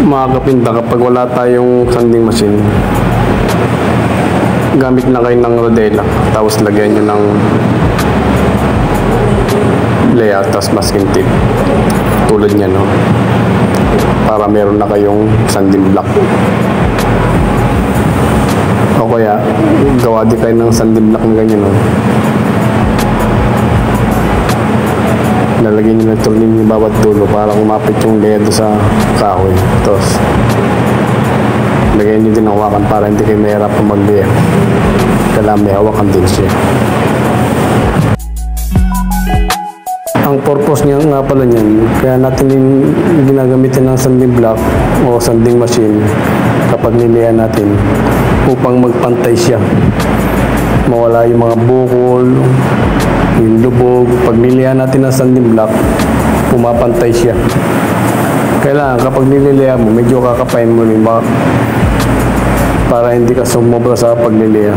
Mga kapinta, kapag wala tayong sanding machine, gamit na kayo ng rodela, tapos lagyan nyo ng layout, tapos masking tape tulad nya, no? Para meron na kayong sanding block. O kaya gawa din kayo ng sanding block na ganyan, no? Lalagyan nyo ng turning yung bawat dulo para kumapit yung ledo sa kahoy. Tapos lagyan nyo din ang hawakan para hindi kayo mahirap mag-layer. Kailangan may hawakan din siya. Ang purpose niya nga pala niyan, kaya natin din ginagamitin ng sanding block o sanding machine kapag nilihan natin upang magpantay siya. Mawala yung mga bukol, yung lubog. Pag nilihan natin ng sanding block, pumapantay siya. Kailangan kapag nililihan mo, medyo kakapain mo rin para hindi ka sumobra sa pagliliha.